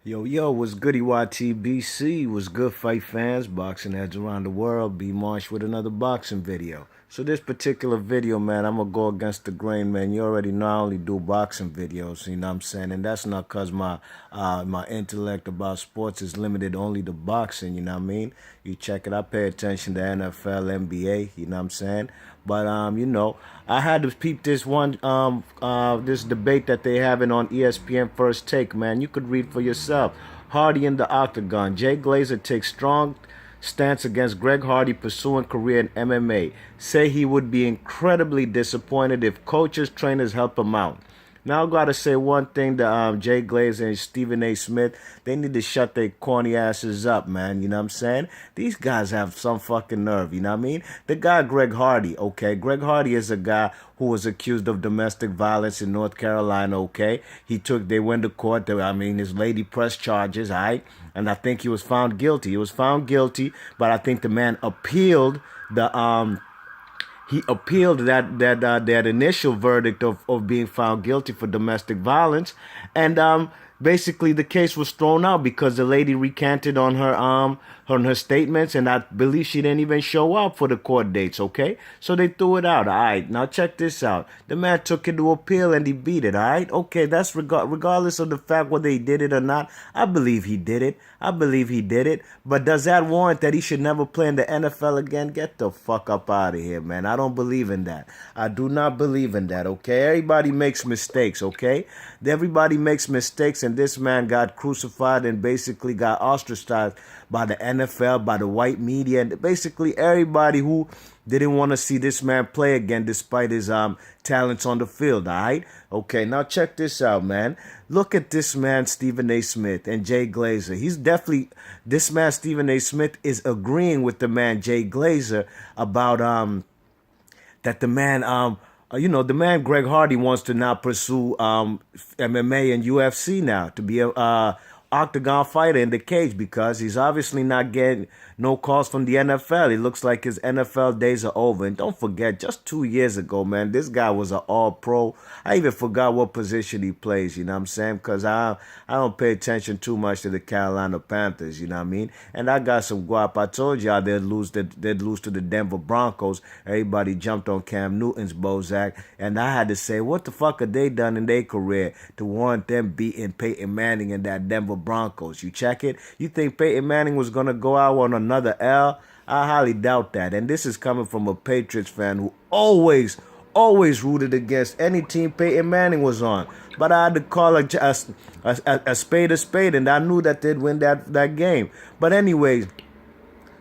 Yo, what's goody YTBC? What's good, fight fans, boxing heads around the world? B Marsh with another boxing video. So this particular video, man, I'm gonna go against the grain, man. You already know I only do boxing videos, you know what I'm saying? And that's not cause my intellect about sports is limited only to boxing, you know what I mean? You check it, I pay attention to NFL, NBA, you know what I'm saying? But I had to peep this this debate that they having on ESPN First Take, man. You could read for yourself. Hardy in the octagon. Jay Glazer takes strong stance against Greg Hardy pursuing career in MMA. Say he would be incredibly disappointed if coaches, trainers help him out. Now I gotta say one thing to Jay Glazer and Stephen A. Smith. They need to shut their corny asses up, man. You know what I'm saying? These guys have some fucking nerve, you know what I mean? The guy Greg Hardy, okay? Greg Hardy is a guy who was accused of domestic violence in North Carolina, okay? They went to court, his lady pressed charges, all right? And I think he was found guilty. He was found guilty, but I think the man appealed that initial verdict of being found guilty for domestic violence, and basically the case was thrown out because the lady recanted on her statements, and I believe she didn't even show up for the court dates. Okay, so they threw it out. All right, now check this out. The man took it to appeal and he beat it. All right, okay, that's regardless of the fact whether he did it or not. I believe he did it. But does that warrant that he should never play in the NFL again? Get the fuck up out of here, man. I don't believe in that. I do not believe in that, okay? Everybody makes mistakes, okay? Everybody makes mistakes, and this man got crucified and basically got ostracized by the NFL, by the white media, and basically everybody who didn't want to see this man play again despite his talents on the field, all right? Okay, now check this out, man. Look at this man, Stephen A. Smith and Jay Glazer. This man, Stephen A. Smith, is agreeing with the man, Jay Glazer, about that the man, the man Greg Hardy wants to now pursue MMA and UFC now, to be a octagon fighter in the cage, because he's obviously not getting no calls from the NFL. It looks like his NFL days are over. And don't forget, just 2 years ago, man, this guy was an all-pro. I even forgot what position he plays, you know what I'm saying? Because I don't pay attention too much to the Carolina Panthers, you know what I mean? And I got some guap. I told y'all they'd lose to the Denver Broncos. Everybody jumped on Cam Newton's Bozak. And I had to say, what the fuck have they done in their career to warrant them beating Peyton Manning and that Denver Broncos? You check it? You think Peyton Manning was going to go out on another L? I highly doubt that. And this is coming from a Patriots fan who always rooted against any team Peyton Manning was on. But I had to call a spade a spade, and I knew that they'd win that game. But anyways,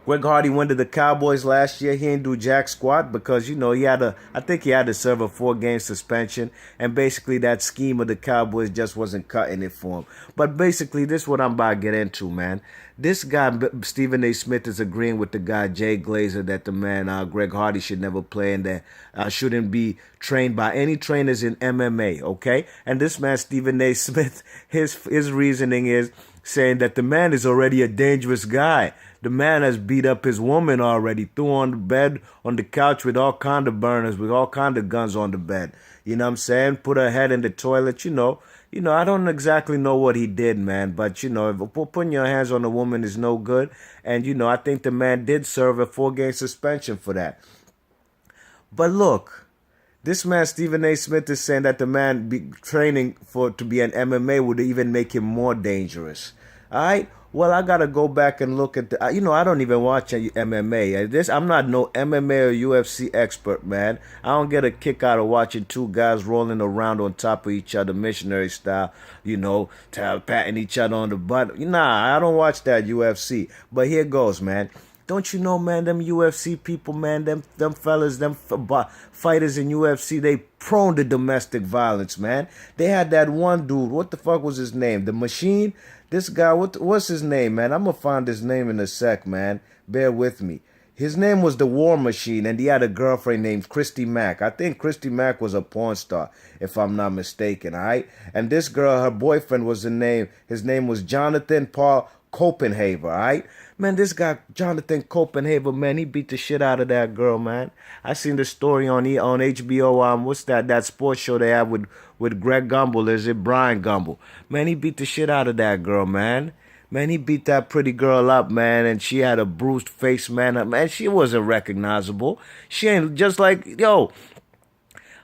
Greg Hardy went to the Cowboys last year. He didn't do jack squat because, I think he had to serve a 4-game suspension. And basically that scheme of the Cowboys just wasn't cutting it for him. But basically this is what I'm about to get into, man. This guy, Stephen A. Smith, is agreeing with the guy, Jay Glazer, that the man, Greg Hardy, should never play and that shouldn't be trained by any trainers in MMA, okay? And this man, Stephen A. Smith, his reasoning is saying that the man is already a dangerous guy. The man has beat up his woman already, threw on the bed, on the couch with all kind of burners, with all kind of guns on the bed. You know what I'm saying? Put her head in the toilet, I don't exactly know what he did, man. But, if putting your hands on a woman is no good. And, I think the man did serve a 4-game suspension for that. But look, this man, Stephen A. Smith, is saying that the man training to be an MMA would even make him more dangerous. All right? Well, I got to go back and look at I don't even watch MMA. I'm not no MMA or UFC expert, man. I don't get a kick out of watching two guys rolling around on top of each other, missionary style, patting each other on the butt. Nah, I don't watch that UFC. But here goes, man. Don't you know, man, them UFC people, man, them fellas, them fighters in UFC, they prone to domestic violence, man. They had that one dude, what the fuck was his name? The Machine? This guy, what's his name, man? I'm going to find his name in a sec, man. Bear with me. His name was the War Machine, and he had a girlfriend named Christy Mack. I think Christy Mack was a porn star, if I'm not mistaken, all right? And this girl, her boyfriend his name was Jonathan Copenhagen, all right? Man, this guy, Jonathan Copenhagen, man, he beat the shit out of that girl, man. I seen the story on HBO, what's that sports show they have with Greg Gumbel, is it Brian Gumbel? Man, he beat the shit out of that girl, man. Man, he beat that pretty girl up, man, and she had a bruised face, man. Man, she wasn't recognizable. She ain't just like, yo,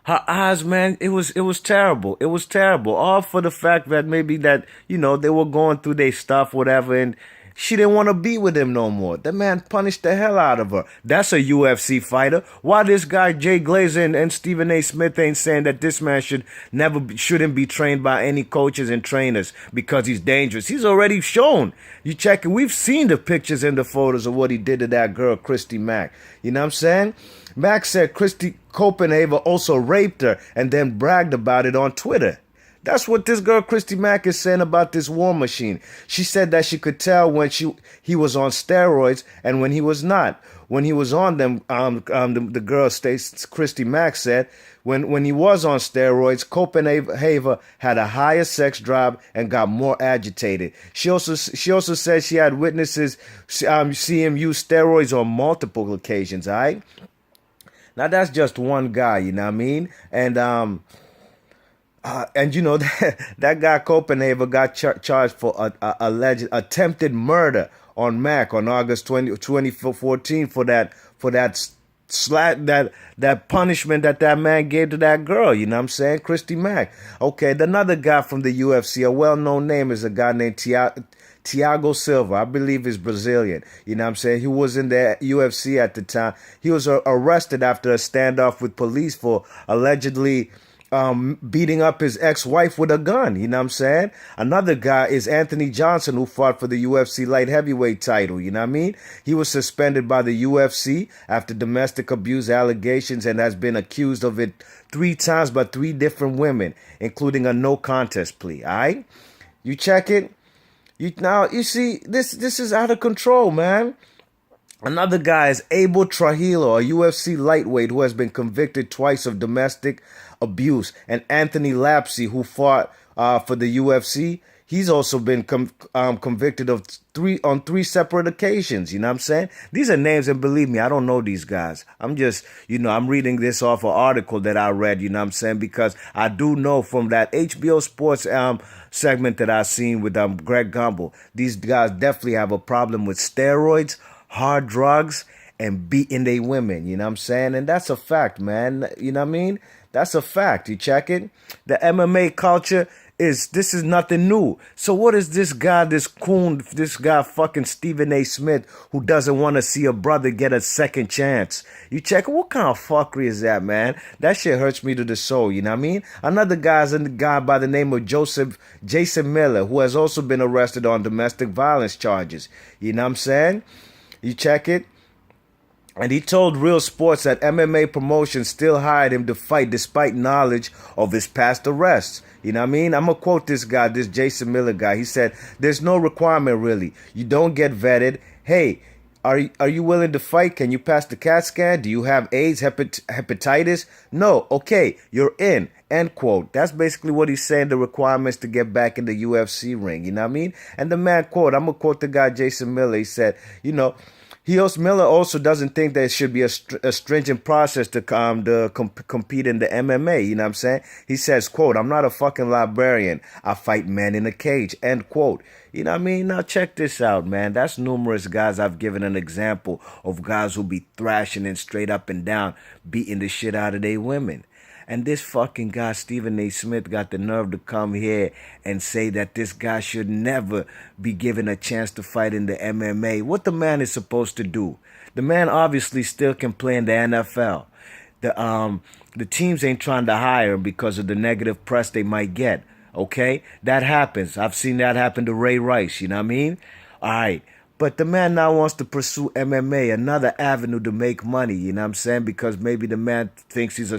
her eyes, man, it was terrible. It was terrible. All for the fact that maybe that, they were going through their stuff, whatever, and she didn't want to be with him no more. The man punished the hell out of her. That's a UFC fighter. Why this guy Jay Glazer and Stephen A. Smith ain't saying that this man shouldn't be trained by any coaches and trainers because he's dangerous? He's already shown. You check it. We've seen the pictures and the photos of what he did to that girl, Christy Mack. You know what I'm saying? Mack said Christy Copenhagen also raped her and then bragged about it on Twitter. That's what this girl Christy Mack is saying about this War Machine. She said that she could tell when he was on steroids and when he was not. When he was on them, the girl Christy Mack said when he was on steroids, Copenhagen had a higher sex drive and got more agitated. She also said she had witnesses see him use steroids on multiple occasions. All right. Now that's just one guy, you know what I mean? And that guy Copenhagen got charged for alleged attempted murder on Mac on August 2014 for that punishment that man gave to that girl. You know what I'm saying? Christy Mack. Okay, another guy from the UFC, a well-known name is a guy named Thiago Silva. I believe he's Brazilian. You know what I'm saying? He was in the UFC at the time. He was arrested after a standoff with police for allegedly beating up his ex-wife with a gun. You know what I'm saying? Another guy is Anthony Johnson, who fought for the UFC light heavyweight title. You know what I mean? He was suspended by the UFC after domestic abuse allegations and has been accused of it 3 times by 3 different women, including a no contest plea. All right? You check it. You see, this is out of control, man. Another guy is Abel Trujillo, a UFC lightweight who has been convicted twice of domestic abuse. And Anthony Lapsey, who fought for the UFC, he's also been convicted of 3 separate occasions. You know what I'm saying? These are names, and believe me, I don't know these guys. I'm just, I'm reading this off an article that I read, you know what I'm saying? Because I do know from that HBO Sports segment that I seen with Greg Gumbel, these guys definitely have a problem with steroids, hard drugs, and beating they women, you know what I'm saying? And that's a fact, man. You know what I mean? That's a fact. You check it? The MMA culture this is nothing new. So what is this guy fucking Stephen A. Smith, who doesn't want to see a brother get a second chance? You check it? What kind of fuckery is that, man? That shit hurts me to the soul, you know what I mean? Another guy's a guy by the name of Jason Miller, who has also been arrested on domestic violence charges. You know what I'm saying? You check it? And he told Real Sports that MMA promotions still hired him to fight despite knowledge of his past arrests. You know what I mean? I'm going to quote this guy, this Jason Miller guy. He said, "There's no requirement, really. You don't get vetted. Hey, are you willing to fight? Can you pass the CAT scan? Do you have AIDS, hepatitis? No. Okay, you're in." End quote. That's basically what he's saying, the requirements to get back in the UFC ring. You know what I mean? And the man quote, I'm going to quote the guy Jason Miller. He said, Miller also doesn't think there should be a stringent process to compete in the MMA. You know what I'm saying? He says, quote, "I'm not a fucking librarian. I fight men in a cage." End quote. You know what I mean? Now check this out, man. That's numerous guys I've given an example of guys who be thrashing and straight up and down, beating the shit out of their women. And this fucking guy, Stephen A. Smith, got the nerve to come here and say that this guy should never be given a chance to fight in the MMA. What the man is supposed to do? The man obviously still can play in the NFL. The teams ain't trying to hire him because of the negative press they might get. Okay? That happens. I've seen that happen to Ray Rice. You know what I mean? All right. But the man now wants to pursue MMA, another avenue to make money, you know what I'm saying? Because maybe the man thinks he's a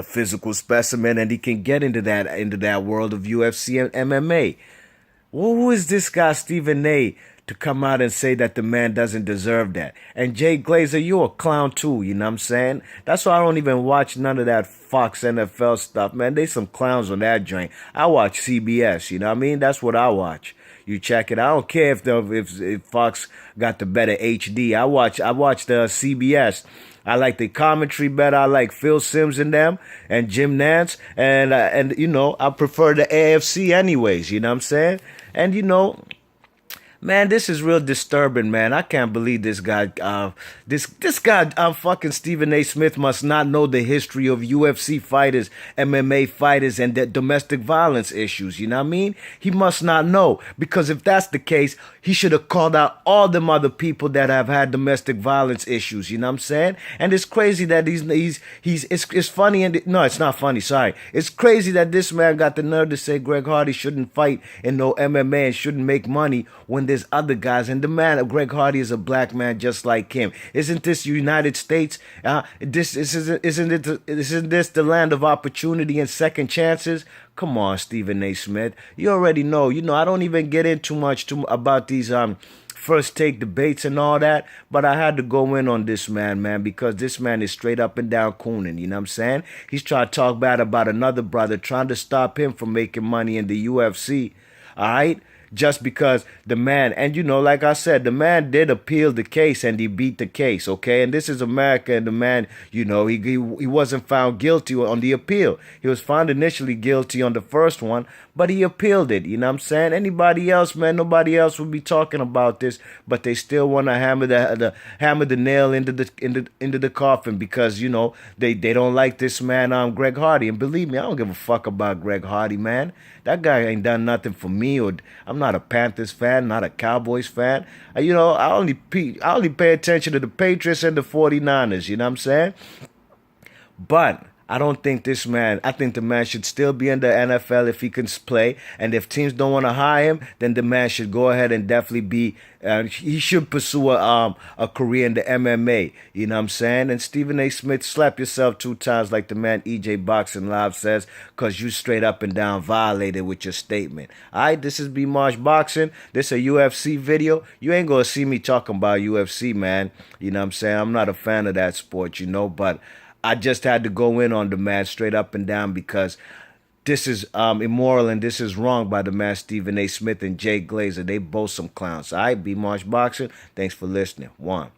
physical specimen and he can get into that world of UFC and MMA. Well, who is this guy, Stephen A., to come out and say that the man doesn't deserve that? And Jay Glazer, you're a clown too, you know what I'm saying? That's why I don't even watch none of that Fox NFL stuff, man. They some clowns on that joint. I watch CBS, you know what I mean? That's what I watch. You check it. I don't care if Fox got the better HD. I watch the CBS. I like the commentary better. I like Phil Simms and them and Jim Nance, and I prefer the AFC anyways. You know what I'm saying? And man, this is real disturbing, man. I can't believe this guy. This guy, fucking Stephen A. Smith must not know the history of UFC fighters, MMA fighters, and the domestic violence issues. You know what I mean? He must not know, because if that's the case, he should have called out all them other people that have had domestic violence issues. You know what I'm saying? And it's crazy that it's funny, and no, it's not funny. Sorry, it's crazy that this man got the nerve to say Greg Hardy shouldn't fight in no MMA and shouldn't make money when there's other guys. And the man, Greg Hardy, is a black man just like him. Isn't this United States? Isn't this the land of opportunity and second chances? Come on, Stephen A. Smith. You already know. I don't even get into much about these first take debates and all that, but I had to go in on this man, because this man is straight up and down cooning. You know what I'm saying? He's trying to talk bad about another brother, trying to stop him from making money in the UFC. All right? Just because the man, and like I said, the man did appeal the case and he beat the case, okay? And this is America, and the man, he wasn't found guilty on the appeal. He was found initially guilty on the first one, but he appealed it, you know what I'm saying? Anybody else, man, nobody else would be talking about this, but they still want to hammer the nail into the coffin, because they don't like this man, Greg Hardy. And believe me, I don't give a fuck about Greg Hardy, man. That guy ain't done nothing for me. Or I'm not a Panthers fan, not a Cowboys fan. I only pay attention to the Patriots and the 49ers, you know what I'm saying? But I don't think this man, I think the man should still be in the NFL if he can play. And if teams don't want to hire him, then the man should go ahead and definitely he should pursue a career in the MMA. You know what I'm saying? And Stephen A. Smith, slap yourself 2 times like the man EJ Boxing Live says, because you straight up and down violated with your statement. All right, this is B Marsh Boxing. This a UFC video. You ain't going to see me talking about UFC, man. You know what I'm saying? I'm not a fan of that sport, but I just had to go in on the man straight up and down, because this is immoral and this is wrong by the man Stephen A. Smith and Jay Glazer. They both some clowns. All right, B Marsh Boxing. Thanks for listening. 1.